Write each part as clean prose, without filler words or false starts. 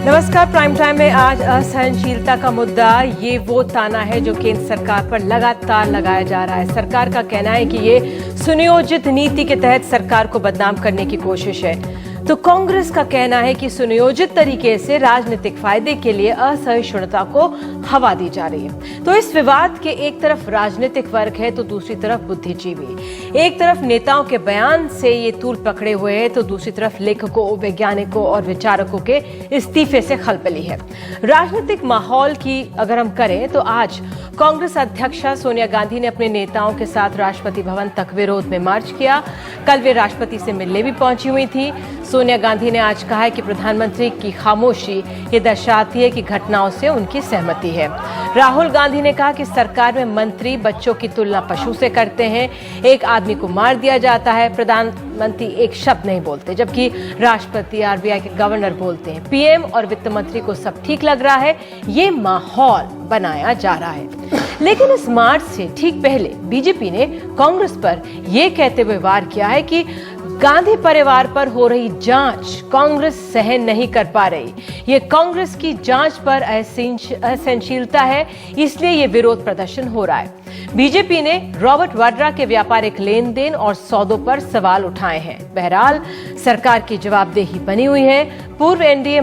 नमस्कार। Prime time में आज असहनशीलता का मुद्दा, ये वो ताना है जो केंद्र सरकार पर लगातार लगाया जा रहा है। सरकार का कहना है कि ये सुनियोजित नीति के तहत सरकार को बदनाम करने की कोशिश है, तो कांग्रेस का कहना है कि सुनियोजित तरीके से राजनीतिक फायदे के लिए असहिष्णुता को हवा दी जा रही है। तो इस विवाद के एक तरफ राजनीतिक वर्ग है तो दूसरी तरफ बुद्धिजीवी। एक तरफ नेताओं के बयान से ये तूल पकड़े हुए हैं तो दूसरी तरफ लेखकों, वैज्ञानिकों और विचारकों के इस्तीफे से खलबली है। राजनीतिक माहौल की अगर हम करें तो आज कांग्रेस अध्यक्षा सोनिया गांधी ने अपने नेताओं के साथ राष्ट्रपति भवन तक विरोध में मार्च किया। कल वे राष्ट्रपति से मिलने भी पहुंची हुई थी। सोनिया गांधी ने आज कहा है कि प्रधानमंत्री की खामोशी ये दर्शाती है कि घटनाओं से उनकी सहमति है। राहुल गांधी ने कहा कि सरकार में मंत्री बच्चों की तुलना पशु से करते हैं। एक आदमी को मार दिया जाता है, प्रधानमंत्री एक शब्द नहीं बोलते, जबकि राष्ट्रपति, आरबीआई के गवर्नर बोलते हैं। पीएम और वित्त मंत्री को सब ठीक लग रहा है। ये माहौल बनाया जा रहा है। लेकिन इस मार्च से ठीक पहले बीजेपी ने कांग्रेस पर यह कहते हुए वार किया है कि गांधी परिवार पर हो रही जांच कांग्रेस सहन नहीं कर पा रही। ये कांग्रेस की जांच पर असहनशीलता है, इसलिए ये विरोध प्रदर्शन हो रहा है। बीजेपी ने रॉबर्ट वाड्रा के व्यापारिक लेन देन और सौदों पर सवाल उठाए हैं। बहरहाल सरकार की जवाबदेही बनी हुई है। पूर्व एनडीए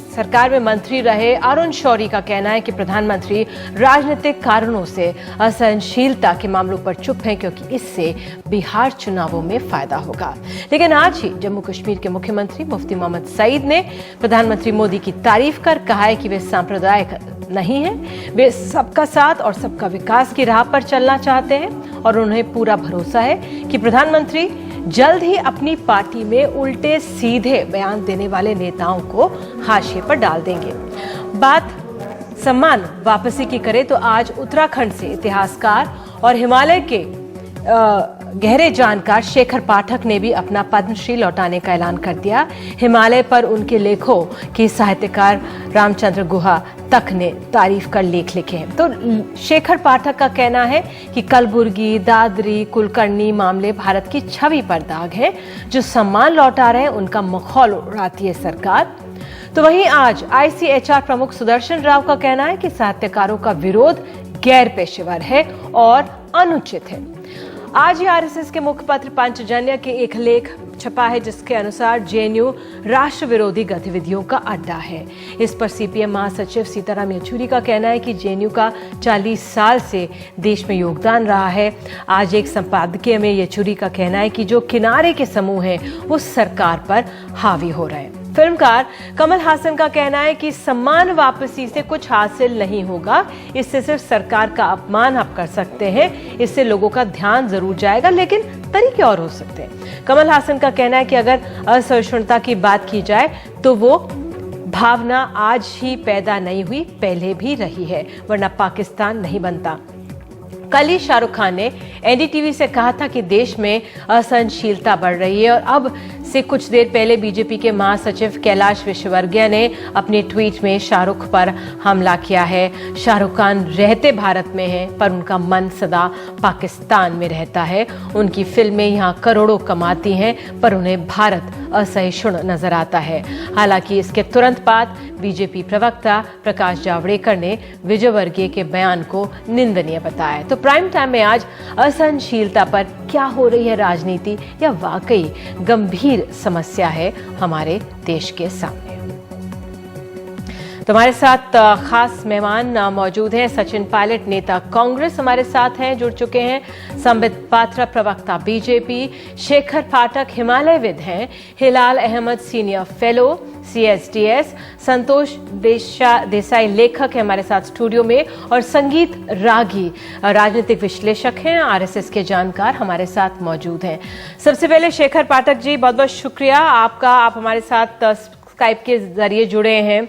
सरकार में मंत्री रहे अरुण शौरी का कहना है कि प्रधानमंत्री राजनीतिक कारणों से असहनशीलता के मामलों पर चुप हैं, क्योंकि इससे बिहार चुनावों में फायदा होगा। लेकिन आज ही जम्मू कश्मीर के मुख्यमंत्री मुफ्ती मोहम्मद सईद ने प्रधानमंत्री मोदी की तारीफ कर कहा है कि वे सांप्रदायिक नहीं है, वे सबका साथ और सबका विकास की राह पर चलना चाहते हैं और उन्हें पूरा भरोसा है कि प्रधानमंत्री जल्द ही अपनी पार्टी में उल्टे सीधे बयान देने वाले नेताओं को हाशिए पर डाल देंगे। बात सम्मान वापसी की करें तो आज उत्तराखंड से इतिहासकार और हिमालय के गहरे जानकार शेखर पाठक ने भी अपना पद्मश्री लौटाने का ऐलान कर दिया। हिमालय पर उनके लेखों की साहित्यकार रामचंद्र गुहा तक ने तारीफ कर लेख लिखे हैं। तो शेखर पाठक का कहना है कि कलबुर्गी, दादरी, कुलकर्णी मामले भारत की छवि पर दाग है। जो सम्मान लौटा रहे हैं उनका मखौल उड़ाती है सरकार। तो वहीं आज आईसीएचआर प्रमुख सुदर्शन राव का कहना है कि साहित्यकारों का विरोध गैर पेशेवर है और अनुचित है। आज ही आरएसएस के मुखपत्र पंचजन्य के एक लेख छपा है जिसके अनुसार जेएनयू राष्ट्र विरोधी गतिविधियों का अड्डा है। इस पर सीपीएम महासचिव सीताराम येचुरी का कहना है कि जेएनयू का 40 साल से देश में योगदान रहा है। आज एक संपादकीय में येचुरी का कहना है कि जो किनारे के समूह हैं वो सरकार पर हावी हो रहे हैं। फिल्मकार कमल हासन का कहना है कि सम्मान वापसी से कुछ हासिल नहीं होगा, इससे सिर्फ सरकार का अपमान आप कर सकते हैं। इससे लोगों का ध्यान जरूर जाएगा, लेकिन तरीके और हो सकते हैं। कमल हासन का कहना है कि अगर असहिष्णुता की बात की जाए तो वो भावना आज ही पैदा नहीं हुई, पहले भी रही है, वरना पाकिस्तान नहीं बनता। कल ही शाहरुख खान ने एनडीटीवी से कहा था कि देश में असहनशीलता बढ़ रही है और अब से कुछ देर पहले बीजेपी के महासचिव कैलाश विजयवर्गीय ने अपने ट्वीट में शाहरुख पर हमला किया है। शाहरुख खान रहते भारत में हैं पर उनका मन सदा पाकिस्तान में रहता है। उनकी फिल्में यहाँ करोड़ों कमाती हैं पर उन्हें भारत असहिष्णु नजर आता है। हालांकि इसके तुरंत बाद बीजेपी प्रवक्ता प्रकाश जावड़ेकर ने विजयवर्गीय के बयान को निंदनीय बताया। तो प्राइम टाइम में आज असहनशीलता पर क्या हो रही है राजनीति, या वाकई गंभीर समस्या है हमारे देश के सामने। तो हमारे साथ खास मेहमान मौजूद हैं। सचिन पायलट, नेता कांग्रेस हमारे साथ हैं, जुड़ चुके हैं। संबित पात्रा, प्रवक्ता बीजेपी। शेखर पाठक हिमालयविद हैं। हिलाल अहमद, सीनियर फेलो सीएसडीएस। संतोष देसाई लेखक है हमारे साथ स्टूडियो में, और संगीत रागी राजनीतिक विश्लेषक हैं, आरएसएस के जानकार हमारे साथ मौजूद हैं। सबसे पहले शेखर पाठक जी, बहुत बहुत शुक्रिया आपका, आप हमारे साथ स्काइप के जरिए जुड़े हैं।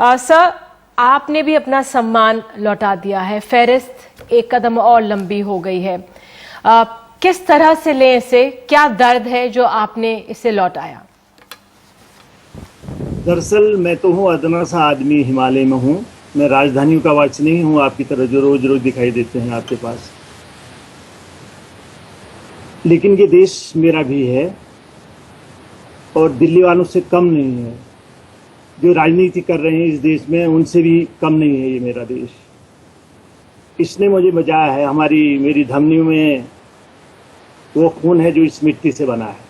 सर, आपने भी अपना सम्मान लौटा दिया है, फेरिस्त एक कदम और लंबी हो गई है। किस तरह से लें इसे, क्या दर्द है जो आपने इसे लौटाया? दरअसल मैं तो हूँ अदना सा आदमी, हिमालय में हूँ। मैं राजधानियों का वाच नहीं हूँ आपकी तरह जो रोज रोज दिखाई देते हैं आपके पास। लेकिन ये देश मेरा भी है और दिल्ली वालों से कम नहीं है। जो राजनीति कर रहे हैं इस देश में उनसे भी कम नहीं है ये मेरा देश। इसने मुझे बचाया है। मेरी धमनियों में वो खून है जो इस मिट्टी से बना है।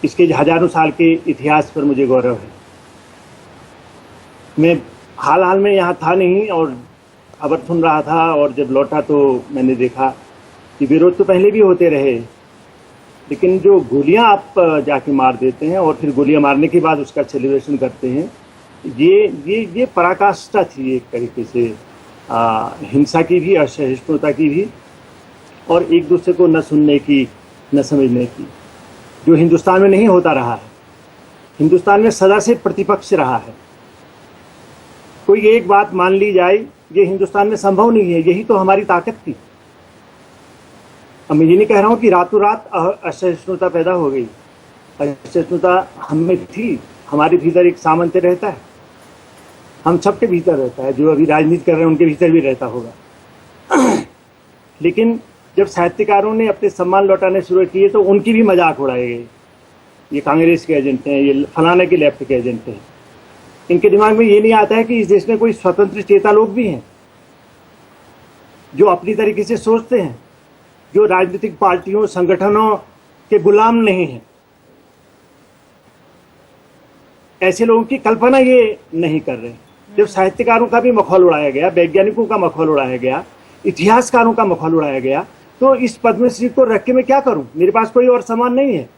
इसके हजारों साल के इतिहास पर मुझे गौरव है। मैं हाल में यहाँ था नहीं और खबर सुन रहा था, और जब लौटा तो मैंने देखा कि विरोध तो पहले भी होते रहे, लेकिन जो गोलियां आप जाके मार देते हैं और फिर गोलियां मारने के बाद उसका सेलिब्रेशन करते हैं, ये पराकाष्ठा थी एक तरीके से हिंसा की भी, असहिष्णुता की भी, और एक दूसरे को न सुनने की, न समझने की, जो हिंदुस्तान में नहीं होता रहा है। हिंदुस्तान में सदा से प्रतिपक्ष रहा है। कोई एक बात मान ली जाए, ये हिंदुस्तान में संभव नहीं है। यही तो हमारी ताकत थी। अब मैं ये नहीं कह रहा हूं कि रातों रात असहिष्णुता पैदा हो गई। असहिष्णुता हम में थी। हमारे भीतर एक सामंत्य रहता है, हम सबके भीतर रहता है। जो अभी राजनीति कर रहे हैं उनके भीतर भी रहता होगा। लेकिन जब साहित्यकारों ने अपने सम्मान लौटाने शुरू किए तो उनकी भी मजाक उड़ाए गए। ये कांग्रेस के एजेंट हैं, ये फलाने के लेफ्ट के एजेंट हैं। इनके दिमाग में ये नहीं आता है कि इस देश में कोई स्वतंत्र चेता लोग भी हैं जो अपनी तरीके से सोचते हैं, जो राजनीतिक पार्टियों, संगठनों के गुलाम नहीं हैं। ऐसे लोगों की कल्पना ये नहीं कर रहे। जब साहित्यकारों का भी मखौल उड़ाया गया, वैज्ञानिकों का मखौल उड़ाया गया, इतिहासकारों का मखौल उड़ाया गया, तो इस पद्मश्री को रख के मैं क्या करूं? मेरे पास कोई और सामान नहीं है।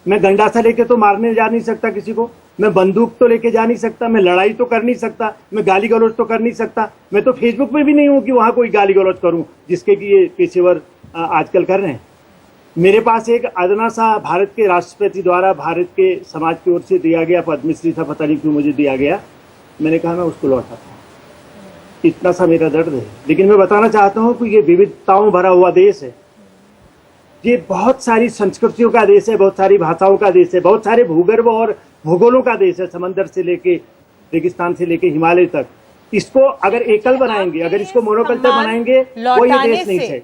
मैं गंडासा लेके तो मारने जा नहीं सकता किसी को, मैं बंदूक तो लेके जा नहीं सकता, मैं लड़ाई तो कर नहीं सकता, मैं गाली गलौज तो कर नहीं सकता। मैं तो फेसबुक में भी नहीं हूं कि वहां कोई गाली गलौज करूं, जिसके कि ये पेशेवर आजकल कर रहे हैं। मेरे पास एक अदना सा भारत के राष्ट्रपति द्वारा भारत के समाज की ओर से दिया गया पद्मश्री था, पता नहीं क्यों मुझे दिया गया। मैंने कहा मैं उसको लौटाता हूँ। इतना सा मेरा दर्द है। लेकिन मैं बताना चाहता हूँ कि ये विविधताओं भरा हुआ देश है। ये बहुत सारी संस्कृतियों का देश है, बहुत सारी भाषाओं का देश है, बहुत सारे भूगर्भ और भूगोलों का देश है, समंदर से लेके रेगिस्तान से लेके हिमालय तक। इसको अगर एकल बनाएंगे, अगर इसको मोनोकल्चर बनाएंगे, वो ये देश नहीं है।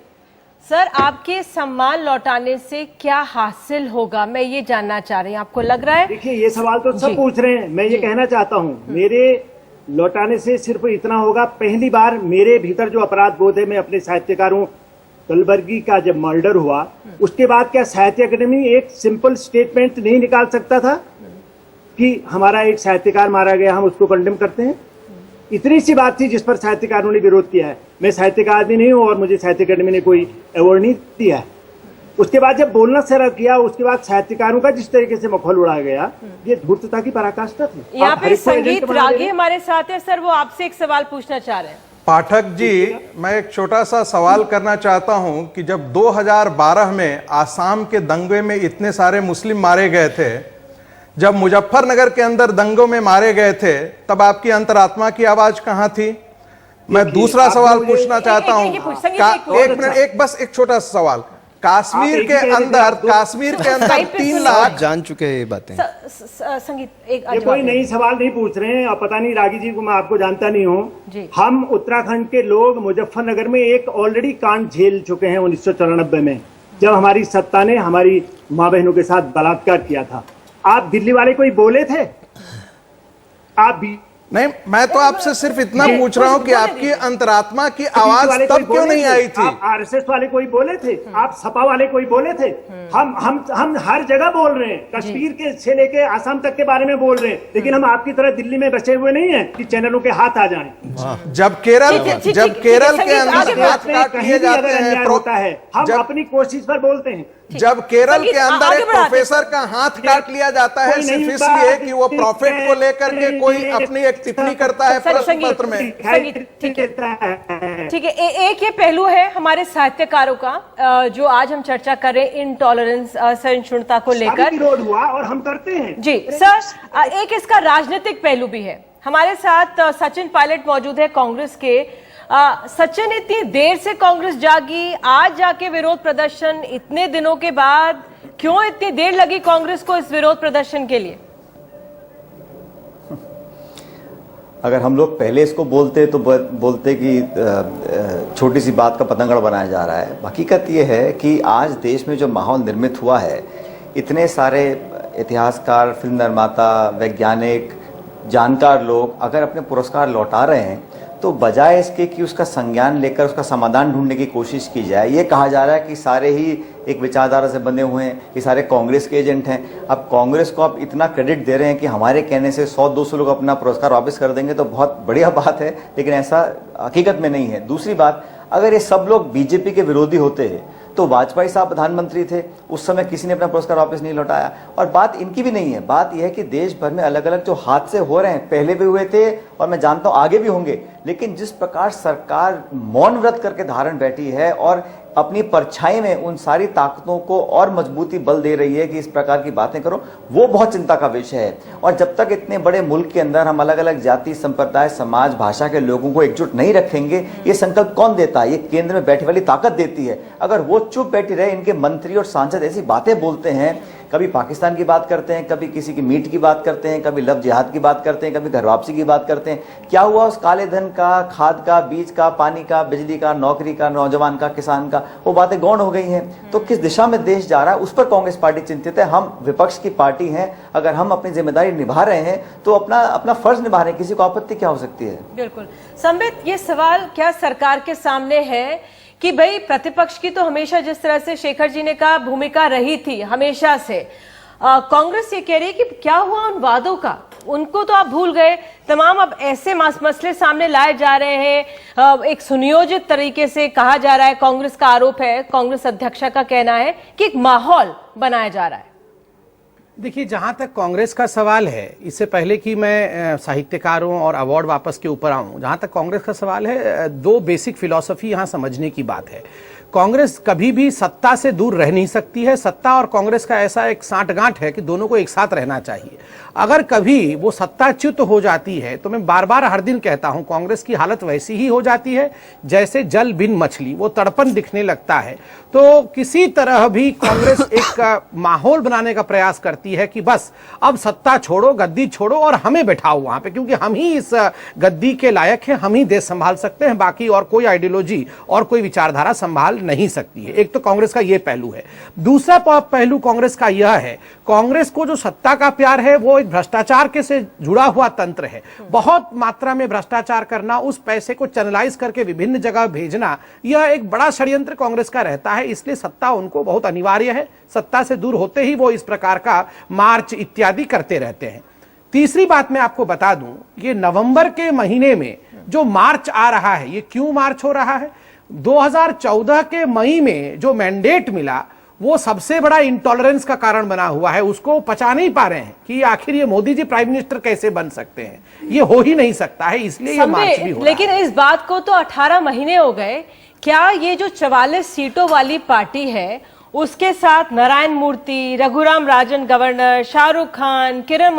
सर, आपके सम्मान लौटाने से क्या हासिल होगा, मैं ये जानना चाह रही हूँ। आपको लग रहा है? देखिए, ये सवाल तो सब पूछ रहे हैं। मैं ये कहना चाहता हूँ, मेरे लौटाने से सिर्फ इतना होगा, पहली बार मेरे भीतर जो अपराध बोध है, मैं अपने साहित्यकारों, कलबर्गी का जब मर्डर हुआ उसके बाद क्या साहित्य अकादमी एक सिंपल स्टेटमेंट नहीं निकाल सकता था कि हमारा एक साहित्यकार मारा गया, हम उसको कंडेम करते हैं? इतनी सी बात थी जिस पर साहित्यकारों ने विरोध किया है। मैं साहित्यकार भी नहीं हूं और मुझे साहित्य अकादमी ने कोई अवार्ड नहीं दिया है। उसके बाद जब बोलना शुरू किया, उसके बाद साहित्यकारों का जिस तरीके से मखौल उड़ाया गया, ये धूर्तता की पराकाष्ठा थी। यहाँ पे संगीत रागी हमारे साथ है। सर, वो आपसे एक सवाल पूछना चाह रहे हैं। पाठक जी, मैं एक छोटा सा सवाल करना चाहता हूं कि जब 2012 में आसाम के दंगे में इतने सारे मुस्लिम मारे गए थे, जब मुजफ्फरनगर के अंदर दंगों में मारे गए थे, तब आपकी अंतरात्मा की आवाज कहां थी? मैं दूसरा सवाल पूछना चाहता हूं। एक मिनट, एक छोटा सा सवाल। कश्मीर के अंदर 3 लाख जान चुके हैं ये बातें। संगीत, एक ये कोई नई सवाल नहीं पूछ रहे हैं। और पता नहीं रागी जी को मैं आपको जानता नहीं हूँ। हम उत्तराखंड के लोग मुजफ्फरनगर में एक ऑलरेडी कांड झेल चुके हैं 1994 में, जब हमारी सत्ता ने हमारी माँ बहनों के साथ बलात्कार किया था। आप दिल्ली वाले कोई बोले थे? आप भी नहीं, मैं तो आपसे सिर्फ इतना पूछ रहा हूं कि आपकी अंतरात्मा की आवाज तब क्यों नहीं आई थी? आप आरएसएस वाले कोई बोले थे? आप सपा वाले कोई बोले थे? हम हर जगह बोल रहे हैं, कश्मीर के से लेके आसाम तक के बारे में बोल रहे हैं, लेकिन हम आपकी तरह दिल्ली में बसे हुए नहीं हैं कि चैनलों के हाथ आ जाएं। जब केरल के अंदर हाथ काट लिए जाते हैं, होता है, हम अपनी कोशिश पर बोलते हैं। जब केरल के अंदर एक प्रोफेसर का हाथ काट लिया जाता है सिर्फ इसलिए कि वो प्रॉफिट को लेकर के कोई अपनी एक टिप्पणी करता है प्रश्न पत्र में। ठीक है, एक ये पहलू है हमारे साहित्यकारों का जो आज हम चर्चा कर रहे हैं, इंटॉलरेंस, असहिष्णुता को लेकर विरोध हुआ और हम करते हैं। जी सर, एक इसका राजनीतिक पहलू भी है। हमारे साथ सचिन पायलट मौजूद है कांग्रेस के। सचिन, इतनी देर से कांग्रेस जागी, आज जाके विरोध प्रदर्शन, इतने दिनों के बाद क्यों इतनी देर लगी कांग्रेस को इस विरोध प्रदर्शन के लिए? अगर हम लोग पहले इसको बोलते तो बोलते कि छोटी सी बात का पतंगड़ बनाया जा रहा है। हकीकत ये है कि आज देश में जो माहौल निर्मित हुआ है, इतने सारे इतिहासकार, फिल्म निर्माता, वैज्ञानिक, जानकार लोग अगर अपने पुरस्कार लौटा रहे हैं तो बजाय इसके कि उसका संज्ञान लेकर उसका समाधान ढूंढने की कोशिश की जाए, ये कहा जा रहा है कि सारे ही एक विचारधारा से बने हुए हैं, ये सारे कांग्रेस के एजेंट हैं। अब कांग्रेस को आप इतना क्रेडिट दे रहे हैं कि हमारे कहने से 100-200 लोग अपना पुरस्कार वापस कर देंगे, तो बहुत बढ़िया बात है, लेकिन ऐसा हकीकत में नहीं है। दूसरी बात, अगर ये सब लोग बीजेपी के विरोधी होते हैं तो वाजपेयी साहब प्रधानमंत्री थे, उस समय किसी ने अपना पुरस्कार वापस नहीं लौटाया। और बात इनकी भी नहीं है, बात यह है कि देश भर में अलग अलग जो हादसे हो रहे हैं, पहले भी हुए थे और मैं जानता हूं आगे भी होंगे, लेकिन जिस प्रकार सरकार मौन व्रत करके धारण बैठी है और अपनी परछाई में उन सारी ताकतों को और मजबूती बल दे रही है कि इस प्रकार की बातें करो, वो बहुत चिंता का विषय है। और जब तक इतने बड़े मुल्क के अंदर हम अलग अलग जाति, संप्रदाय, समाज, भाषा के लोगों को एकजुट नहीं रखेंगे, ये संकल्प कौन देता है? ये केंद्र में बैठी वाली ताकत देती है। अगर वो चुप बैठी रहे, इनके मंत्री और सांसद ऐसी बातें बोलते हैं, कभी पाकिस्तान की बात करते हैं, कभी किसी की मीट की बात करते हैं, कभी लव जिहाद की बात करते हैं, कभी घर वापसी की बात करते हैं, क्या हुआ उस काले धन का, खाद का, बीज का, पानी का, बिजली का, नौकरी का, नौजवान का, किसान का, वो बातें गौण हो गई हैं। तो किस दिशा में देश जा रहा है, उस पर कांग्रेस पार्टी चिंतित है। हम विपक्ष की पार्टी हैं, अगर हम अपनी जिम्मेदारी निभा रहे हैं तो अपना फर्ज निभा रहे हैं, किसी को आपत्ति क्या हो सकती है? बिल्कुल। संबित, ये सवाल क्या सरकार के सामने है कि भाई प्रतिपक्ष की तो हमेशा, जिस तरह से शेखर जी ने कहा, भूमिका रही थी हमेशा से, कांग्रेस ये कह रही है कि क्या हुआ उन वादों का, उनको तो आप भूल गए। तमाम अब ऐसे मसले सामने लाए जा रहे हैं, एक सुनियोजित तरीके से कहा जा रहा है, कांग्रेस का आरोप है, कांग्रेस अध्यक्षा का कहना है कि एक माहौल बनाया जा रहा है। देखिए, जहां तक कांग्रेस का सवाल है, इससे पहले कि मैं साहित्यकारों और अवार्ड वापस के ऊपर आऊं, जहां तक कांग्रेस का सवाल है, दो बेसिक फिलॉसफी यहां समझने की बात है। कांग्रेस कभी भी सत्ता से दूर रह नहीं सकती है। सत्ता और कांग्रेस का ऐसा एक सांठगांठ है कि दोनों को एक साथ रहना चाहिए। अगर कभी वो सत्ताच्युत हो जाती है तो मैं बार बार हर दिन कहता हूं, कांग्रेस की हालत वैसी ही हो जाती है जैसे जल बिन मछली, वो तड़पन दिखने लगता है। तो किसी तरह भी कांग्रेस एक माहौल बनाने का प्रयास करती है कि बस अब सत्ता छोड़ो, गद्दी छोड़ो और हमें बैठाओ वहां पे, क्योंकि हम ही इस गद्दी के लायक हैं, हम ही देश संभाल सकते हैं, बाकी और कोई आइडियोलॉजी और कोई विचारधारा संभाल नहीं सकती है। एक तो कांग्रेस का यह पहलू है। दूसरा पहलू कांग्रेस का यह है, कांग्रेस को जो सत्ता का प्यार है वो एक भ्रष्टाचार के से जुड़ा हुआ तंत्र है। बहुत मात्रा में भ्रष्टाचार करना, उस पैसे को चैनलाइज करके विभिन्न जगह भेजना, यह एक बड़ा षड्यंत्र कांग्रेस का रहता है। इसलिए सत्ता उनको बहुत अनिवार्य है। सत्ता से दूर होते ही वो इस प्रकार का मार्च इत्यादि करते रहते हैं। तीसरी बात मैं आपको बता दूं, ये नवंबर के महीने में जो मार्च आ रहा है, ये क्यों मार्च हो रहा है? 2014 के मई में जो मैंडेट मिला वो सबसे बड़ा इंटॉलरेंस का कारण बना हुआ है। उसको पचा नहीं पा रहे हैं कि आखिर ये मोदी जी प्राइम मिनिस्टर कैसे बन सकते हैं, ये हो ही नहीं सकता है, इसलिए ये मार्च भी हो रहा है। लेकिन इस बात को तो 18 महीने हो गए। क्या ये जो 44 सीटों वाली पार्टी है, उसके साथ नारायण मूर्ति, रघुराम राजन गवर्नर, शाहरुख खान, किरण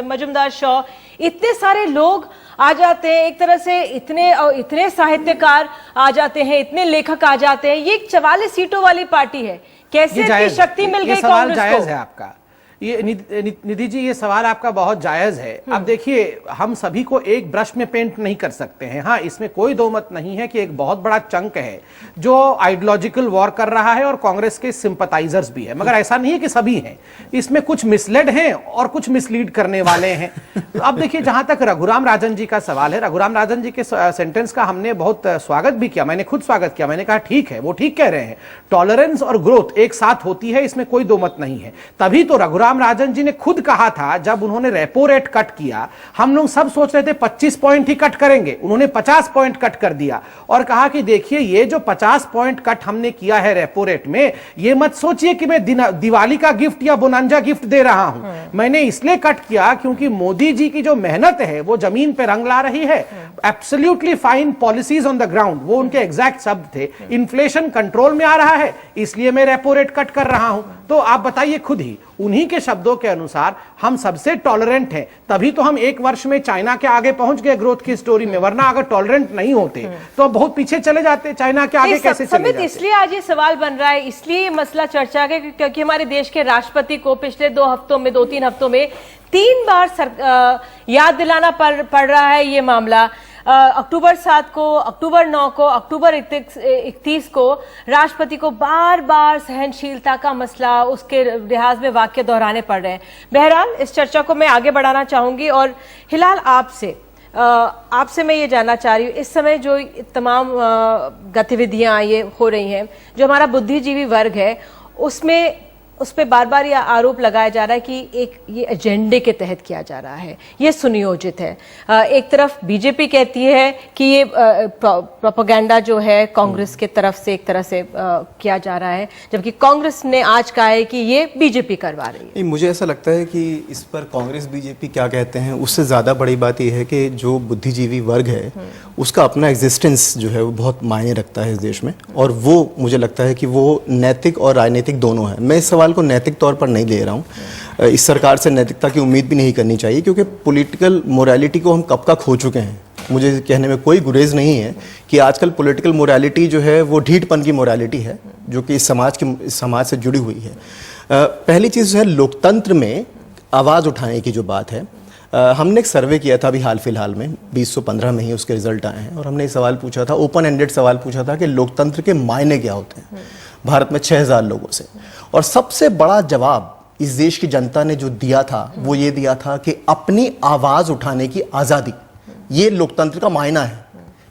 मजूमदार शॉ, इतने सारे लोग आ जाते हैं, एक तरह से इतने साहित्यकार आ जाते हैं, इतने लेखक आ जाते हैं, ये 44 सीटों वाली पार्टी है, कैसे इतनी शक्ति मिल गई कांग्रेस को? जायज है आपका ये, निधि जी, ये सवाल आपका बहुत जायज है। अब देखिए, हम सभी को एक ब्रश में पेंट नहीं कर सकते हैं। हाँ, इसमें कोई दो मत नहीं है कि एक बहुत बड़ा चंक है जो आइडियोलॉजिकल वॉर कर रहा है और कांग्रेस के सिंपथाइजर्स भी है, मगर ऐसा नहीं है कि सभी हैं। इसमें कुछ मिसलेड हैं और कुछ मिसलीड करने वाले हैं। अब देखिए, जहां तक रघुराम राजन जी का सवाल है, रघुराम राजन जी के सेंटेंस का हमने बहुत स्वागत भी किया, मैंने खुद स्वागत किया। मैंने कहा ठीक है, वो ठीक कह रहे हैं, टॉलरेंस और ग्रोथ एक साथ होती है, इसमें कोई दो मत नहीं है। तभी तो रघुराम राजन जी ने खुद कहा था, जब उन्होंने रेपो रेट कट किया, हम लोग सब सोच रहे थे 25 पॉइंट ही कट करेंगे, उन्होंने 50 पॉइंट कट कर दिया और कहा कि देखिए, ये जो 50 पॉइंट कट हमने किया है रेपो रेट में, ये मत सोचिए कि मैं दिवाली का गिफ्ट या बोनांजा गिफ्ट दे रहा हूं। मैंने इसलिए कट किया क्योंकि मोदी जी की जो मेहनत है वो जमीन पे रंग ला रही है। Absolutely fine policies on the ground, वो उनके एग्जैक्ट शब्द थे। इन्फ्लेशन कंट्रोल में आ रहा है, इसलिए मैं रेपो रेट कट कर रहा हूं। तो आप बताइए खुद ही, उन्हीं के शब्दों के अनुसार हम सबसे टॉलरेंट हैं, तभी तो हम एक वर्ष में चाइना के आगे पहुंच गए ग्रोथ की स्टोरी में। वरना अगर टॉलरेंट नहीं होते तो बहुत पीछे चले जाते, चाइना के आगे कैसे चले जाते? इसलिए आज ये सवाल बन रहा है, इसलिए ये मसला चर्चा के, क्योंकि हमारे देश के राष्ट्रपति को पिछले 2-3 हफ्तों में 3 बार याद दिलाना पड़ रहा है ये मामला। अक्टूबर 7 को, अक्टूबर 9 को, अक्टूबर 31 को राष्ट्रपति को बार बार सहनशीलता का मसला, उसके लिहाज में वाक्य दोहराने पड़ रहे हैं। बहरहाल इस चर्चा को मैं आगे बढ़ाना चाहूंगी और हिलाल आपसे मैं ये जानना चाह रही हूँ, इस समय जो तमाम गतिविधियां ये हो रही हैं, जो हमारा बुद्धिजीवी वर्ग है उस पे बार बार यह आरोप लगाया जा रहा है कि ये एजेंडे के तहत किया जा रहा है, ये सुनियोजित है। एक तरफ बीजेपी कहती है कि ये प्रोपेगेंडा जो है कांग्रेस के तरफ से एक तरह से किया जा रहा है, जबकि कांग्रेस ने आज कहा है कि ये बीजेपी करवा रही है। नहीं, मुझे ऐसा लगता है कि इस पर कांग्रेस बीजेपी क्या कहते हैं उससे ज़्यादा बड़ी बात यह है कि जो बुद्धिजीवी वर्ग है उसका अपना एग्जिस्टेंस जो है वो बहुत मायने रखता है इस देश में, और वो मुझे लगता है कि वो नैतिक और राजनीतिक दोनों है। मैं इस सवाल को नैतिक तौर पर नहीं ले रहा हूँ, इस सरकार से नैतिकता की उम्मीद भी नहीं करनी चाहिए, क्योंकि पॉलिटिकल मोरालिटी को हम कब का खो चुके हैं। मुझे कहने में कोई गुरेज नहीं है कि आजकल पॉलिटिकल मोरालिटी जो है वो ढीठपन की मोरालिटी है, जो कि इस समाज से जुड़ी हुई है। पहली चीज़ है लोकतंत्र में आवाज़ उठाने की जो बात है, हमने एक सर्वे किया था अभी हाल फिलहाल में 2015 में ही उसके रिजल्ट आए हैं, और हमने एक सवाल पूछा था, ओपन एंडेड सवाल पूछा था कि लोकतंत्र के मायने क्या होते हैं भारत में 6000 लोगों से, और सबसे बड़ा जवाब इस देश की जनता ने जो दिया था वो ये दिया था कि अपनी आवाज़ उठाने की आज़ादी, ये लोकतंत्र का मायना है।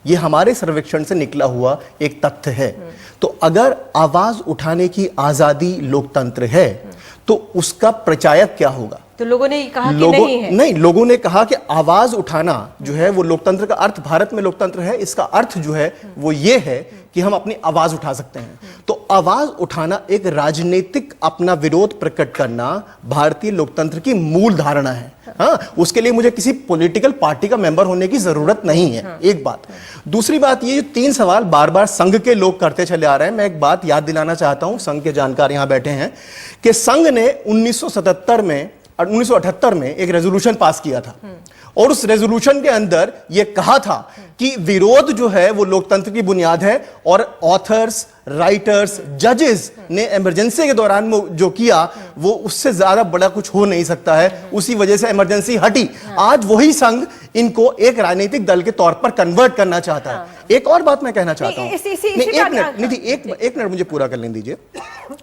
ये हमारे सर्वेक्षण से निकला हुआ एक तथ्य है। तो अगर आवाज़ उठाने की आज़ादी लोकतंत्र है तो उसका प्रचायक क्या होगा? तो लोगों ने कहा कि नहीं है। नहीं, लोगों ने कहा कि आवाज उठाना जो है वो लोकतंत्र का अर्थ, भारत में लोकतंत्र है, इसका अर्थ जो है वो ये है कि हम अपनी आवाज उठा सकते हैं। तो आवाज उठाना, एक राजनीतिक अपना विरोध प्रकट करना भारतीय लोकतंत्र की मूल धारणा है। हाँ, उसके लिए मुझे किसी पॉलिटिकल पार्टी का मेंबर होने की जरूरत नहीं है। एक बात। दूसरी बात, ये 3 सवाल बार बार संघ के लोग करते चले आ रहे हैं। मैं एक बात याद दिलाना चाहता हूं, संघ के जानकार यहां बैठे हैं, कि संघ ने 1978 में एक रेजोल्यूशन पास किया था, और उस रेजोल्यूशन के अंदर यह कहा था कि विरोध जो है वो लोकतंत्र की बुनियाद है, और ऑथर्स, राइटर्स, जजेस ने इमरजेंसी के दौरान जो किया वो उससे ज्यादा बड़ा कुछ हो नहीं सकता है। उसी वजह से इमरजेंसी हटी। आज वही संघ इनको एक राजनीतिक दल के तौर पर कन्वर्ट करना चाहता है। एक और बात मैं कहना चाहता हूं, एक मिनट मुझे पूरा कर लेने दीजिए,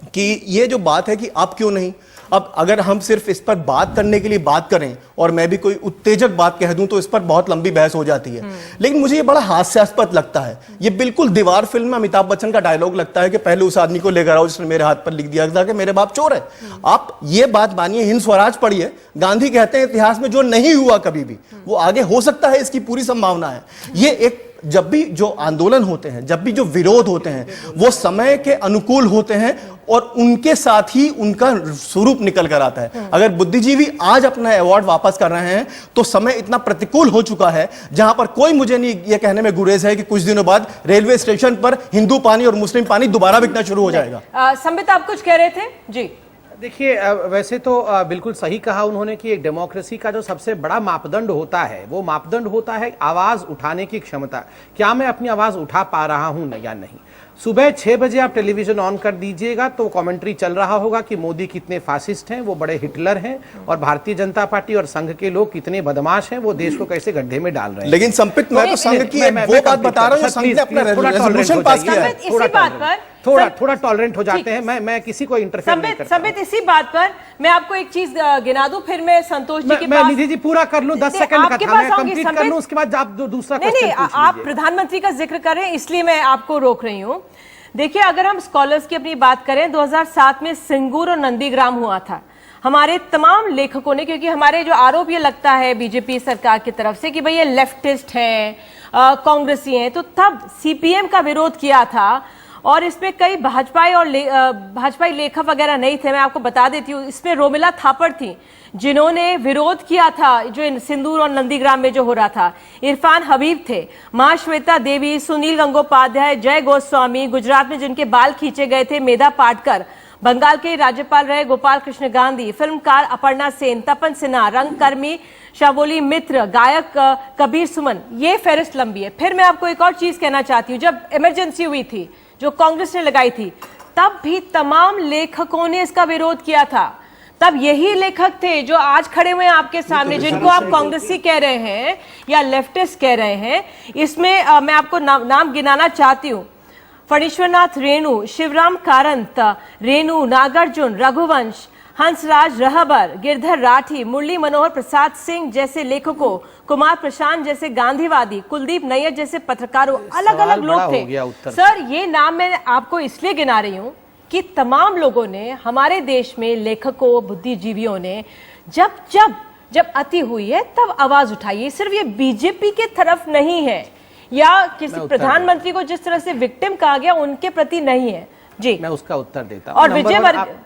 कि ये जो बात है कि आप क्यों नहीं, अब अगर हम सिर्फ इस पर बात करने के लिए बात करें और मैं भी कोई उत्तेजक बात कह दूं तो इस पर बहुत लंबी बहस हो जाती है। लेकिन मुझे ये बड़ा हास्यास्पद लगता है। ये बिल्कुल दीवार फिल्म में अमिताभ बच्चन का डायलॉग लगता है कि पहले उस आदमी को लेकर आओ जिसने मेरे हाथ पर लिख दिया था कि मेरे बाप चोर है। आप ये बात मानिए, हिंद स्वराज पढ़िए, गांधी कहते हैं इतिहास में जो नहीं हुआ कभी भी वो आगे हो सकता है, इसकी पूरी संभावना है। ये एक, जब भी जो आंदोलन होते हैं, जब भी जो विरोध होते हैं, वो समय के अनुकूल होते हैं और उनके साथ ही उनका स्वरूप निकल कर आता है। अगर बुद्धिजीवी आज अपना अवार्ड वापस कर रहे हैं तो समय इतना प्रतिकूल हो चुका है जहां पर कोई मुझे नहीं ये कहने में गुरेज है कि कुछ दिनों बाद रेलवे स्टेशन पर हिंदू पानी और मुस्लिम पानी दोबारा बिकना शुरू हो जाएगा। संबित, आप कुछ कह रहे थे जी? देखिए, वैसे तो बिल्कुल सही कहा उन्होंने कि एक डेमोक्रेसी का जो सबसे बड़ा मापदंड होता है वो मापदंड होता है आवाज उठाने की क्षमता। क्या मैं अपनी आवाज उठा पा रहा हूं या नहीं? सुबह 6 बजे आप टेलीविजन ऑन कर दीजिएगा तो कमेंट्री चल रहा होगा कि मोदी कितने फासिस्ट हैं, वो बड़े हिटलर हैं, और भारतीय जनता पार्टी और संघ के लोग कितने बदमाश हैं, वो देश को कैसे गड्ढे में डाल रहे हैं। लेकिन संपित, मैं तो संघ की वो बात बता रहा हूं, संघ ने अपना रेजोल्यूशन पास किया है। इसी बात पर थोड़ा टॉलरेंट हो जाते हैं। मैं किसी को इंटरफेयर नहीं करता। संबित, इसी बात पर मैं आपको एक चीज गिना दूं, फिर मैं संतोष जी के पास, मैं निधि जी पूरा कर लूं, 10 सेकंड का था, मैं कंप्लीट कर लूं, उसके बाद आप दूसरा क्वेश्चन पूछ लीजिए। आप प्रधानमंत्री का जिक्र कर रहे हैं इसलिए मैं आपको रोक रही हूं। देखिए, अगर हम स्कॉलर्स की अपनी बात करें, 2007 में सिंगूर और नंदीग्राम हुआ था। हमारे तमाम लेखकों ने, क्योंकि हमारे जो आरोप ये लगता है बीजेपी सरकार की तरफ से कि भाई ये लेफ्टिस्ट हैं, कांग्रेसी हैं, तो तब सीपीएम का विरोध किया था, और इसमें कई भाजपाई लेखक वगैरह नहीं थे। मैं आपको बता देती हूँ, इसमें रोमिला थापड़ थी जिन्होंने विरोध किया था जो सिंदूर और नंदीग्राम में जो हो रहा था। इरफान हबीब थे, महाश्वेता देवी, सुनील गंगोपाध्याय, जय गोस्वामी, गुजरात में जिनके बाल खींचे गए थे मेधा पाटकर, बंगाल के राज्यपाल रहे गोपाल कृष्ण गांधी, फिल्मकार अपर्णा सेन, तपन सिन्हा, रंगकर्मी शावोली मित्र, गायक कबीर सुमन, ये फहरिस्त लंबी है। फिर मैं आपको एक और चीज कहना चाहती हूँ, जब इमरजेंसी हुई थी जो कांग्रेस ने लगाई थी, तब भी तमाम लेखकों ने इसका विरोध किया था। तब यही लेखक थे जो आज खड़े हुए हैं आपके सामने, जिनको आप कांग्रेसी कह रहे हैं या लेफ्टिस्ट कह रहे हैं। इसमें मैं आपको नाम गिनाना चाहती हूँ। फणीश्वरनाथ रेणु, शिवराम कारंत रेणु, नागार्जुन, रघुवंश, हंसराज रहबर, गिरधर राठी, मुरली मनोहर प्रसाद सिंह जैसे लेखकों, कुमार प्रशांत जैसे गांधीवादी, कुलदीप नैयर जैसे पत्रकारों, अलग अलग लोग थे। सर, ये नाम मैं आपको इसलिए गिना रही हूं कि तमाम लोगों ने, हमारे देश में लेखकों, बुद्धिजीवियों ने जब अति हुई है तब आवाज उठाई है। सिर्फ ये बीजेपी के तरफ नहीं है या किसी प्रधानमंत्री को जिस तरह से विक्टिम कहा गया उनके प्रति नहीं है। जी, मैं उसका उत्तर देता हूं। और विजय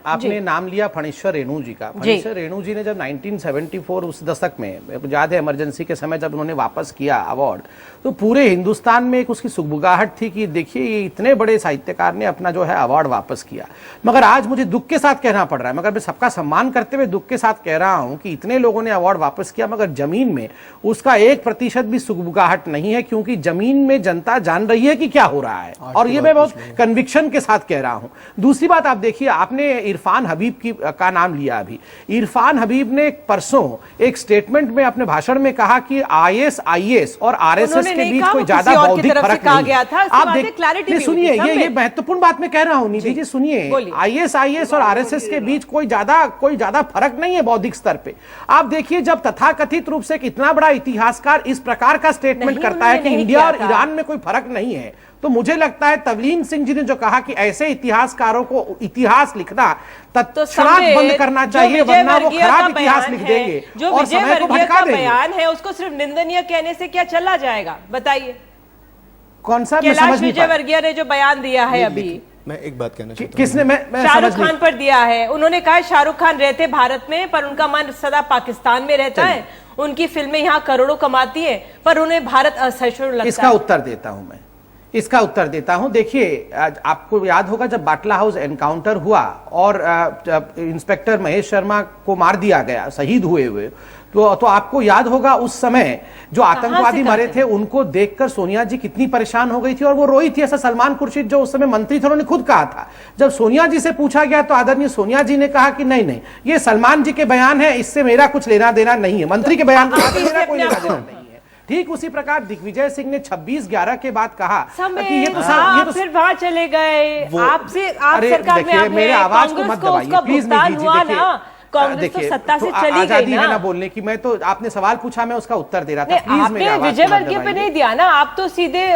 आपने नाम लिया फणीश्वर रेणु जी का। फणीश्वर रेणु जी ने जब 1974 उस दशक में, याद है इमरजेंसी के समय जब उन्होंने वापस किया अवार्ड, तो पूरे हिंदुस्तान में एक उसकी सुगबुगाहट थी कि देखिए ये इतने बड़े साहित्यकार ने अपना जो है अवार्ड वापस किया। मगर आज मुझे दुख के साथ कहना पड़ रहा है, मगर मैं सबका सम्मान करते हुए दुख के साथ कह रहा हूं कि इतने लोगों ने अवार्ड वापस किया मगर जमीन में उसका 1% भी सुगबुगाहट नहीं है, क्योंकि जमीन में जनता जान रही है कि क्या हो रहा है। और ये मैं बहुत कन्विक्शन के साथ कह रहा हूं। दूसरी बात, आप देखिए, आपने इरफान हबीब का नाम लिया अभी। इरफान हबीब ने परसों एक स्टेटमेंट में अपने भाषण में कहा कि आईएसआईएस और आरएसएस के बीच कोई ज्यादा बौद्धिक फर्क नहीं है। आप देखिए, सुनिए, ये महत्वपूर्ण बात मैं कह रहा हूं निधि जी, सुनिए। आईएसआईएस और आरएसएस के बीच कोई ज्यादा फर्क नहीं है बौद्धिक स्तर पे। आप देखिए, जब तथाकथित रूप से इतना बड़ा इतिहासकार इस प्रकार का स्टेटमेंट करता है कि इंडिया और ईरान में कोई फर्क नहीं है, तो मुझे लगता है तवलीन सिंह जी ने जो कहा कि ऐसे इतिहासकारों को इतिहास लिखना तत्क्षणात बंद करना चाहिए, वरना वो खराब इतिहास लिख देंगे जो और समय को भटका देंगे। बयान है उसको सिर्फ निंदनीय कहने से क्या चला जाएगा, बताइए। कौन सा? कैलाश विजयवर्गीय ने जो बयान दिया है अभी, मैं एक बात कहना चाहता हूं। किसने? मैं शाहरुख खान पर दिया है। उन्होंने कहा शाहरुख खान रहते भारत में पर उनका मन सदा पाकिस्तान में रहता है। उनकी फिल्में यहाँ करोड़ों कमाती है पर उन्हें भारत असहिष्णु लगता है। इसका उत्तर देता हूं मैं, इसका उत्तर देता हूं। देखिए, आपको याद होगा जब बाटला हाउस एनकाउंटर हुआ और इंस्पेक्टर महेश शर्मा को मार दिया गया, शहीद हुए तो आपको याद होगा उस समय जो आतंकवादी मरे थे उनको देखकर सोनिया जी कितनी परेशान हो गई थी और वो रोई थी। ऐसा सलमान खुर्शीद जो उस समय मंत्री थे उन्होंने खुद कहा था। जब सोनिया जी से पूछा गया तो आदरणीय सोनिया जी ने कहा कि नहीं, ये सलमान जी के बयान है, इससे मेरा कुछ लेना देना नहीं है, मंत्री के बयान का मेरा कोई लेना देना नहीं है। ठीक उसी प्रकार दिग्विजय सिंह ने 26/11 के बाद कहा कि ये तो फिर वहां चले गए। आपसे आप सरकार में मेरे आवाज को मत दबाइए प्लीज। कांग्रेस तो सत्ता से चली गई आजादी है ना बोलने की। मैं तो, आपने सवाल पूछा, मैं उसका उत्तर दे रहा था। प्लीज आपने विजयवर्गीय पे नहीं दिया ना, आप तो सीधे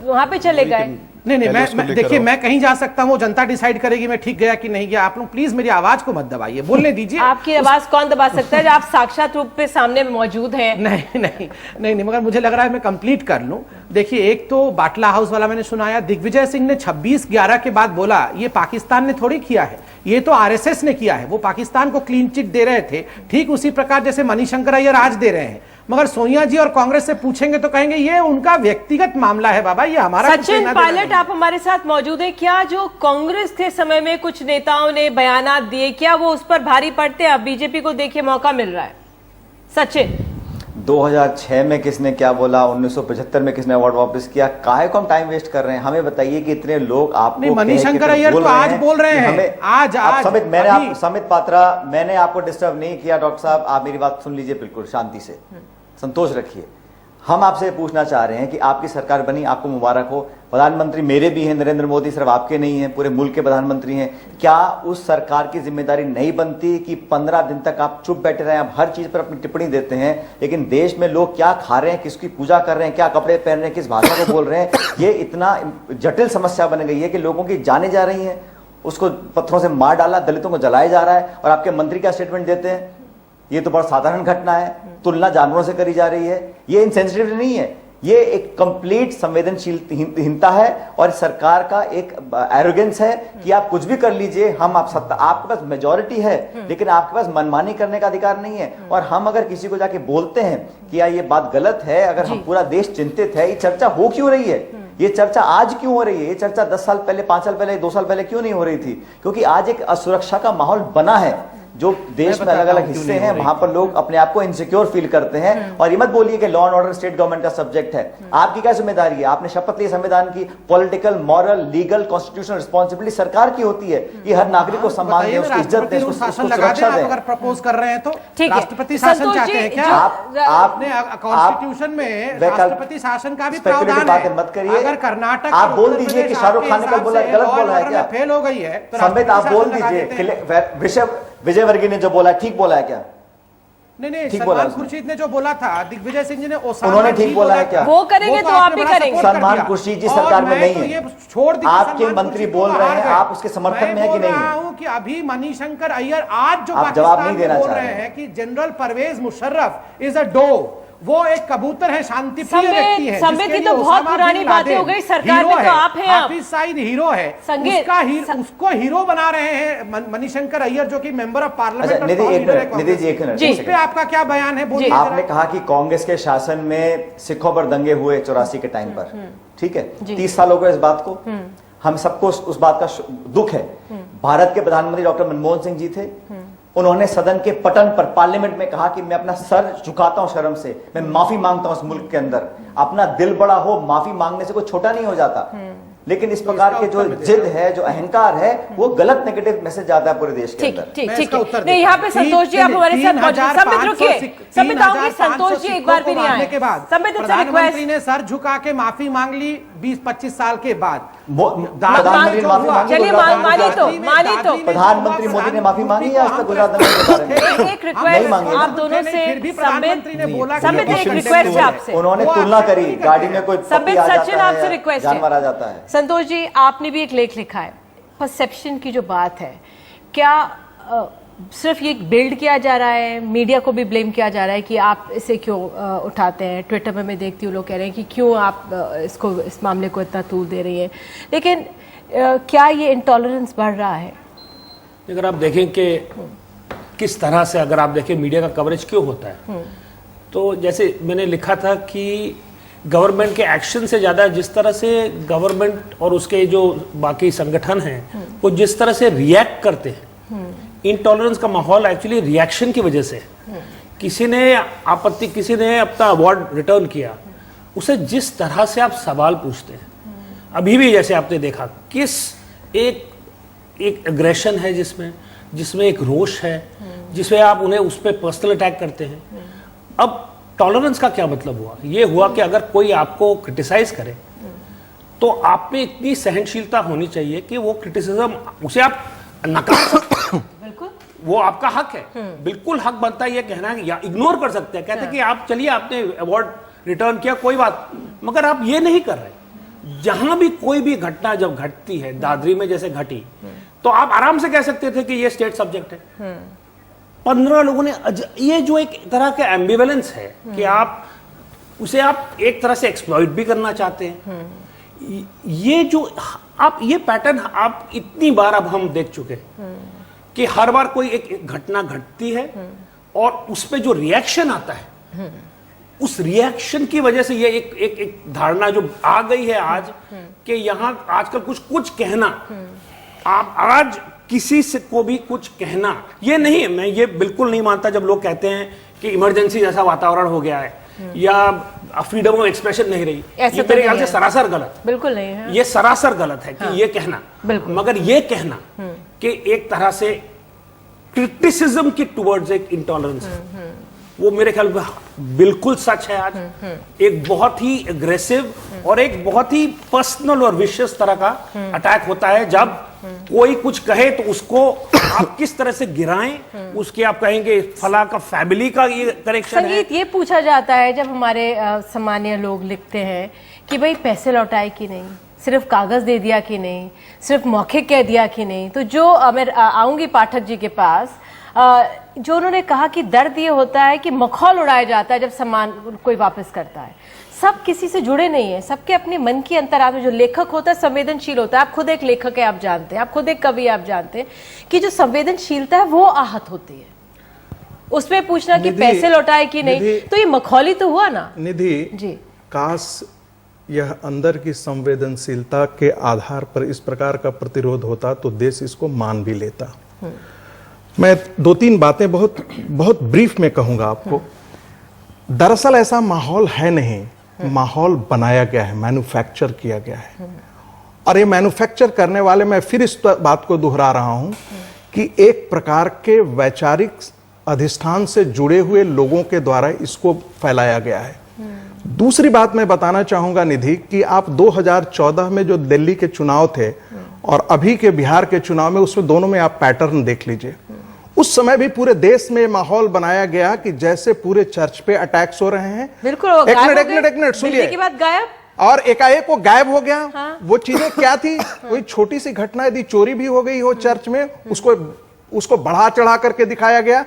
वहां पे चले गए। नहीं, मैं देखिए, मैं कहीं जा सकता हूँ, जनता डिसाइड करेगी मैं ठीक गया कि नहीं गया। आप लोग प्लीज मेरी आवाज को मत दबाइए, बोलने दीजिए। आपकी आवाज कौन दबा सकता है जब आप साक्षात रूप पे सामने मौजूद हैं? नहीं, मगर मुझे लग रहा है मैं कंप्लीट कर लूं। देखिए, एक तो बाटला हाउस वाला मैंने सुनाया, दिग्विजय सिंह ने 26/11 के बाद बोला ये पाकिस्तान ने थोड़ी किया है, ये तो आरएसएस ने किया है। वो पाकिस्तान को क्लीन चिट दे रहे थे, ठीक उसी प्रकार जैसे मणिशंकर अय्यर आज दे रहे हैं। मगर सोनिया जी और कांग्रेस से पूछेंगे तो कहेंगे ये उनका व्यक्तिगत मामला है बाबा, ये हमारा। सचिन पायलट, आप हमारे साथ मौजूद हैं। क्या जो कांग्रेस के समय में कुछ नेताओं ने बयानात दिए, क्या वो उस पर भारी पड़ते हैं? अब बीजेपी को देखिए मौका मिल रहा है। सचिन, 2006 में किसने क्या बोला, 1975 में किसने अवार्ड वापस किया, काहे को हम टाइम वेस्ट कर रहे हैं? हमें बताइए कि इतने लोग आपको मणिशंकर अय्यर तो आज बोल रहे हैं, आज समित पात्रा, मैंने आपको डिस्टर्ब नहीं किया। डॉक्टर साहब, आप मेरी बात सुन लीजिए बिल्कुल शांति से, संतोष रखिए। हम आपसे पूछना चाह रहे हैं कि आपकी सरकार बनी, आपको मुबारक हो। प्रधानमंत्री मेरे भी हैं, नरेंद्र मोदी सिर्फ आपके नहीं हैं, पूरे मुल्क के प्रधानमंत्री हैं। क्या उस सरकार की जिम्मेदारी नहीं बनती कि 15 दिन तक आप चुप बैठे रहे? आप हर चीज पर अपनी टिप्पणी देते हैं, लेकिन देश में लोग क्या खा रहे हैं, किसकी पूजा कर रहे हैं, क्या कपड़े पहन रहे हैं, किस भाषा को बोल रहे हैं, ये इतना जटिल समस्या बन गई है कि लोगों की जाने जा रही हैं। उसको पत्थरों से मार डाला, दलितों को जलाया जा रहा है, और आपके मंत्री क्या स्टेटमेंट देते हैं? ये तो बड़ा साधारण घटना है, तुलना जानवरों से करी जा रही है। ये इनसेंसिटिव नहीं है, ये एक कंप्लीट संवेदनशीलता है और सरकार का एक एरोगेंस है कि आप कुछ भी कर लीजिए, हम आप सत्ता, आपके पास मेजॉरिटी है लेकिन आपके पास मनमानी करने का अधिकार नहीं है। और हम अगर किसी को जाके बोलते हैं कि यार ये बात गलत है, अगर हम पूरा देश चिंतित है, ये चर्चा हो क्यों रही है? ये चर्चा आज क्यों हो रही है? ये चर्चा 10 साल पहले, 5 साल पहले, 2 साल पहले क्यों नहीं हो रही थी? क्योंकि आज एक असुरक्षा का माहौल बना है। जो देश में अलग अलग हिस्से हैं वहां पर लोग अपने आप को इनसिक्योर फील करते हैं। और ये मत बोलिए कि law and order state government का सब्जेक्ट है। आपकी क्या जिम्मेदारी है? आपने शपथ ली संविधान की, political, moral, legal, constitutional responsibility सरकार की होती है कि हर नागरिक को सम्मान दें, उसकी इज्जत दें, उसको सुरक्षा दें। अगर प्रपोज कर रहे हैं तो ठीक है। राष्ट्रपति शासन चाहते हैं क्या? आपने कॉन्स्टिट्यूशन में राष्ट्रपति शासन का भी प्रावधान है। मत करिए। अगर कर्नाटक आप बोल दीजिए कि शाहरुख खान ने कल बोला, गलत बोला है क्या? फेल हो गई है तो संबित आप बोल दीजिए, विजय वर्गीय ने जो बोला ठीक बोला है क्या? नहीं, ठीक बोला सलमान खुर्शीद ने जो बोला था, दिग्विजय सिंह जी ने उन्होंने ठीक बोला है क्या? वो करेंगे तो आप भी करेंगे। सलमान खुर्शीद जी सरकार में नहीं है, छोड़ दीजिए। आपके मंत्री बोल रहे हैं, आप उसके समर्थन में है कि नहीं? मैं बोल रहा हूं कि अभी मणिशंकर अय्यर आज जो आप जवाब नहीं देना बोल रहे हैं कि general Pervez Musharraf is a dove, वो एक कबूतर है, शांतिप्रिय व्यक्ति है। संबित तो बहुत पुरानी बातें हो गई, सरकार में तो आप हैं। हाफिज सईद हीरो है, उसको हीरो बना रहे हैं मणिशंकर अय्यर जो कि member of parliament. Nidhi ji एक मिनट, इस पे आपका क्या बयान है? बोलिए। आपने कहा कि कांग्रेस के शासन में सिखों पर दंगे हुए 84 के टाइम पर, ठीक है, 30 साल हो गए इस बात को, हम सबको उस बात का दुख है। भारत के प्रधानमंत्री डॉक्टर मनमोहन सिंह जी थे, उन्होंने सदन के पटन पर पार्लियामेंट में कहा कि मैं अपना सर झुकाता हूं शर्म से, मैं माफी मांगता हूं इस मुल्क के अंदर। अपना दिल बड़ा हो, माफी मांगने से कोई छोटा नहीं हो जाता। लेकिन इस प्रकार के जो जिद है, जो अहंकार है, वो गलत नेगेटिव मैसेज जाता है पूरे देश के अंदर। ठीक नहीं, यहाँ पे संतोष जी आप हमारे साथ मौजूद। संबित रुकिए, संबित आऊंगी। संतोष जी एक बार भी नहीं आए के बाद प्रधानमंत्री ने सर झुका के माफी मांग ली 20-25 साल के बाद। प्रधानमंत्री माफी मांगी, चलिए मानी तो प्रधानमंत्री मोदी ने माफी मांगी आज तक गुजरात के बारे में? एक रिक्वेस्ट आप दोनों से, प्रधानमंत्री ने बोला, संबित एक रिक्वेस्ट है आपसे। उन्होंने तुलना करी, गाड़ी में कोई संबित सचिन आपसे रिक्वेस्ट है, जानवर आ जाता है। संतोष जी आपने भी एक लेख लिखा है, परसेप्शन की जो बात है, क्या सिर्फ ये बिल्ड किया जा रहा है, मीडिया को भी ब्लेम किया जा रहा है कि आप इसे क्यों उठाते हैं? ट्विटर पे मैं देखती हूँ लोग कह रहे हैं कि क्यों आप इस मामले को इतना तूल दे रही हैं, लेकिन क्या ये इंटॉलरेंस बढ़ रहा है? अगर आप देखें कि किस तरह से, अगर आप देखें मीडिया का कवरेज क्यों होता है, तो जैसे मैंने लिखा था कि गवर्नमेंट के एक्शन से ज़्यादा जिस तरह से गवर्नमेंट और उसके जो बाकी संगठन हैं वो जिस तरह से रिएक्ट करते हैं, इनटॉलरेंस का माहौल एक्चुअली रिएक्शन की वजह से। किसी ने आपत्ति, किसी ने अपना अवार्ड रिटर्न किया, उसे जिस तरह से आप सवाल पूछते हैं, अभी भी जैसे आपने देखा किस एक एग्रेशन है जिसमें एक रोष है, जिसमें आप उन्हें उस पर पर्सनल अटैक करते हैं। अब टॉलरेंस का क्या मतलब हुआ? ये हुआ कि अगर कोई आपको क्रिटिसाइज करे तो आप में इतनी सहनशीलता होनी चाहिए कि वो क्रिटिसिज्म उसे आप नकार सकते हैं। बिल्कुल, वो आपका हक है, बिल्कुल हक बनता है ये कहना, या इग्नोर कर सकते हैं, कहते हैं कि आप चलिए आपने अवार्ड रिटर्न किया, कोई बात, मगर आप ये नहीं कर रहे। जहां भी कोई भी घटना जब घटती है, दादरी में जैसे घटी, तो आप आराम से कह सकते थे कि ये स्टेट सब्जेक्ट है। 15 लोगों ने, ये जो एक तरह का एम्बिवेलेंस है कि आप उसे आप एक तरह से एक्सप्लॉइट भी करना चाहते हैं। ये जो आप ये पैटर्न आप इतनी बार अब हम देख चुके हैं कि हर बार कोई एक घटना घटती है और उस पे जो रिएक्शन आता है, उस रिएक्शन की वजह से ये एक धारणा जो आ गई है आज कि यहां आजकल कुछ कहना, आप आज किसी से को भी कुछ कहना, ये नहीं है। मैं ये बिल्कुल नहीं मानता जब लोग कहते हैं कि इमरजेंसी जैसा वातावरण हो गया है या फ्रीडम ऑफ एक्सप्रेशन नहीं रही, ये मेरे ख्याल से सरासर गलत, बिल्कुल नहीं है। ये सरासर गलत है कि ये कहना, मगर ये कहना कि एक तरह से क्रिटिसिज्म की टुवर्ड्स एक इंटॉलरेंस है, वो मेरे ख्याल में बिल्कुल सच है। आज एक बहुत ही एग्रेसिव और एक बहुत ही पर्सनल और विशियस तरह का अटैक होता है जब कोई कुछ कहे तो उसको आप किस तरह से गिराएं, उसके आप कहेंगे फला का फैमिली का ये करेक्शन है। संगीत, ये पूछा जाता है जब हमारे सामान्य लोग लिखते हैं कि भाई पैसे लौटाए कि नहीं, सिर्फ कागज दे दिया कि नहीं, सिर्फ मौखिक कह दिया कि नहीं, तो जो मैं आऊंगी पाठक जी के पास, जो उन्होंने कहा कि दर्द ये होता है कि मखौल उड़ाया जाता है जब सामान कोई वापस करता है। सब किसी से जुड़े नहीं है, सबके अपने मन की अंतरात्मा, जो लेखक होता है संवेदनशील होता है। आप खुद एक लेखक है, आप जानते हैं, आप खुद एक कवि, आप जानते हैं कि जो संवेदनशीलता है वो आहत होती है। उसमें पूछना कि पैसे लौटाए कि नहीं, तो ये मखौली तो हुआ ना। निधि जी, काश यह अंदर की संवेदनशीलता के आधार पर इस प्रकार का प्रतिरोध होता तो देश इसको मान भी लेता। मैं 2-3 बातें बहुत ब्रीफ में कहूंगा आपको। दरअसल ऐसा माहौल है नहीं, माहौल बनाया गया है, मैन्युफैक्चर किया गया है। और ये मैन्युफैक्चर करने वाले, मैं फिर इस बात को दोहरा रहा हूं कि एक प्रकार के वैचारिक अधिष्ठान से जुड़े हुए लोगों के द्वारा इसको फैलाया गया है। दूसरी बात मैं बताना चाहूंगा निधि कि आप 2014 में जो दिल्ली के चुनाव थे और अभी के बिहार के चुनाव में, उसमें दोनों में आप पैटर्न देख लीजिए। उस समय भी पूरे देश में माहौल बनाया गया कि जैसे पूरे चर्च पे अटैक्स हो रहे हैं। बिल्कुल, एक मिनट सुनिए। की बात गायब, और एकाएक वो गायब हो गया। हाँ। वो चीजें क्या थी? कोई छोटी सी घटना यदि चोरी भी हो गई हो चर्च में, उसको बढ़ा चढ़ा करके दिखाया गया।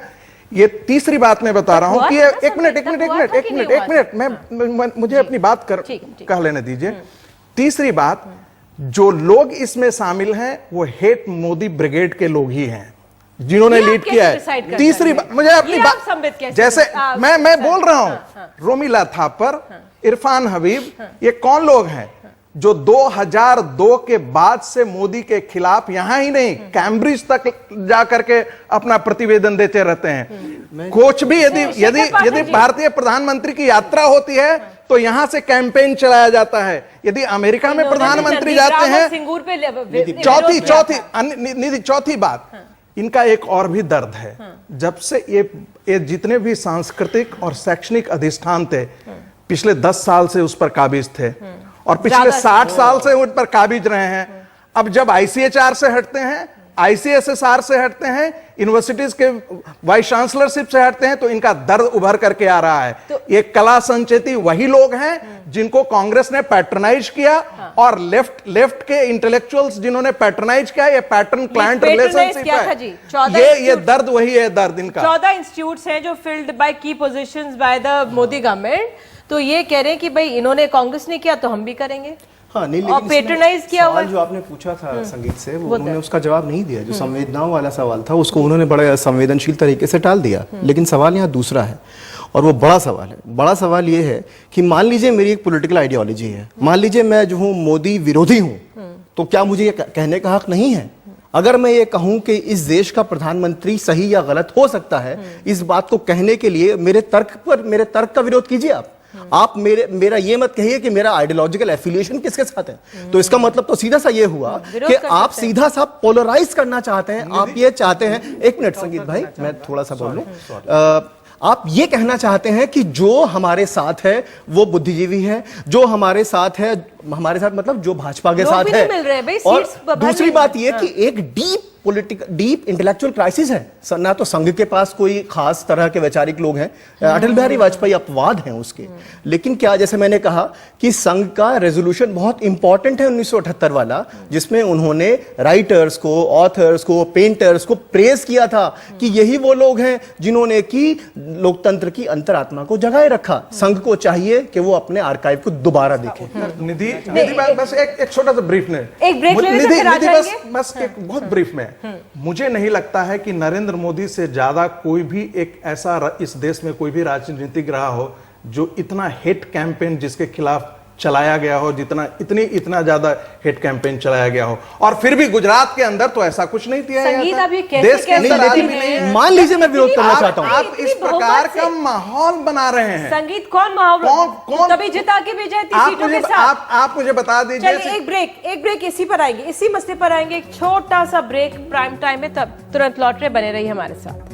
ये तीसरी बात मैं बता रहा हूं कि एक मिनट मैं मुझे अपनी बात कह लेने दीजिए। तीसरी बात, जो लोग इसमें शामिल हैं वो हेट मोदी ब्रिगेड के लोग ही हैं जिन्होंने लीड किया है। तीसरी बात, मुझे अपनी बात, जैसे मैं बोल रहा हूं, रोमिला थापर, इरफान हबीब, ये कौन लोग हैं जो 2002 के बाद से मोदी के खिलाफ यहां ही नहीं कैम्ब्रिज तक जाकर के अपना प्रतिवेदन देते रहते हैं। कुछ भी यदि भारतीय प्रधानमंत्री की यात्रा होती है तो यहां से कैंपेन चलाया जाता है। यदि अमेरिका में प्रधानमंत्री जाते हैं, चौथी बात, इनका एक और भी दर्द है। जब से ये जितने भी सांस्कृतिक और शैक्षणिक अधिष्ठान थे, पिछले 10 साल से उस पर काबिज थे और पिछले 60 साल से उन पर काबिज रहे हैं। अब जब ICHR से हटते हैं, ICSSR से हटते हैं, यूनिवर्सिटीज के वाइस चांसलरशिप से हटते हैं, तो इनका दर्द उभर करके आ रहा है। तो ये कला संचेती वही लोग हैं जिनको कांग्रेस ने पैट्रनाइज किया, और लेफ्ट के इंटेलेक्चुअल्स जिन्होंने पैट्रनाइज किया। ये पैटर्न क्लाइंट रिलेशनशिप है। ये दर्द वही है, दर्द इनका। 14 इंस्टीट्यूट्स हैं जो फिल्ड बाय की positions by the Modi government, तो ये कह रहे हैं कि भाई इन्होंने, कांग्रेस ने किया तो हम भी करेंगे। हाँ, नहीं, और पेट्रोनाइज किया हुआ। जो आपने पूछा था संगीत से, वो उन्होंने उसका जवाब नहीं दिया। जो संवेदनाओं वाला सवाल था उसको उन्होंने बड़े संवेदनशील तरीके से टाल दिया। लेकिन सवाल यहाँ दूसरा है, और वो बड़ा सवाल है। बड़ा सवाल ये है कि मान लीजिए मेरी एक पॉलिटिकल आइडियोलॉजी है, मान लीजिए मैं जो हूँ मोदी विरोधी हूँ, तो क्या मुझे ये कहने का हक नहीं है? अगर मैं ये कहूं कि इस देश का प्रधानमंत्री सही या गलत हो सकता है, इस बात को कहने के लिए मेरे तर्क का विरोध कीजिए। आप मेरा ये मत कहिए कि मेरा आइडियोलॉजिकल एफिलिएशन किसके साथ है। तो इसका मतलब तो सीधा सा ये हुआ कि आप सीधा सा पोलराइज करना चाहते हैं। आप ये चाहते हैं, एक मिनट संगीत भाई, मैं थोड़ा सा बोल लूं। आप ये कहना चाहते हैं कि जो हमारे साथ है वो बुद्धिजीवी है, जो हमारे साथ है, हमारे साथ मतलब जो भाजपा के साथ है। और दूसरी बात ये कि एक डीप इंटेलेक्चुअल क्राइसिस है। ना तो संघ के पास कोई खास तरह के वैचारिक लोग हैं, अटल बिहारी वाजपेयी अपवाद हैं उसके। लेकिन क्या, जैसे मैंने कहा कि संघ का रेजोल्यूशन बहुत इंपॉर्टेंट है 1978 वाला, जिसमें उन्होंने राइटर्स को, ऑथर्स को, पेंटर्स को प्रेज किया था कि यही वो लोग हैं जिन्होंने की लोकतंत्र की अंतरात्मा को जगाए रखा। संघ को चाहिए कि वो अपने आर्काइव को दोबारा देखे। निधि बस एक छोटा सा ब्रीफ में, बस एक बहुत ब्रीफ में, मुझे नहीं लगता है कि नरेंद्र मोदी से ज्यादा कोई भी एक ऐसा इस देश में कोई भी राजनीतिक रहा हो जो इतना हेट कैंपेन जिसके खिलाफ चलाया गया हो, इतना ज्यादा हेट कैंपेन चलाया गया हो। और फिर भी गुजरात के अंदर तो ऐसा कुछ नहीं किया संगीत, गया आप ये कैसे नहीं। मान लीजिए मैं विरोध करना चाहता हूं, आप इस प्रकार का माहौल बना रहे हैं। संगीत कौन माहौल, कौन तभी जिता के भी जाए सीटों के साथ। आप मुझे बता दीजिए। एक ब्रेक इसी पर आएंगे, इसी मसले पर आएंगे। एक छोटा सा ब्रेक प्राइम टाइम में, तब तुरंत लौट रहे, बने रहिए हमारे साथ।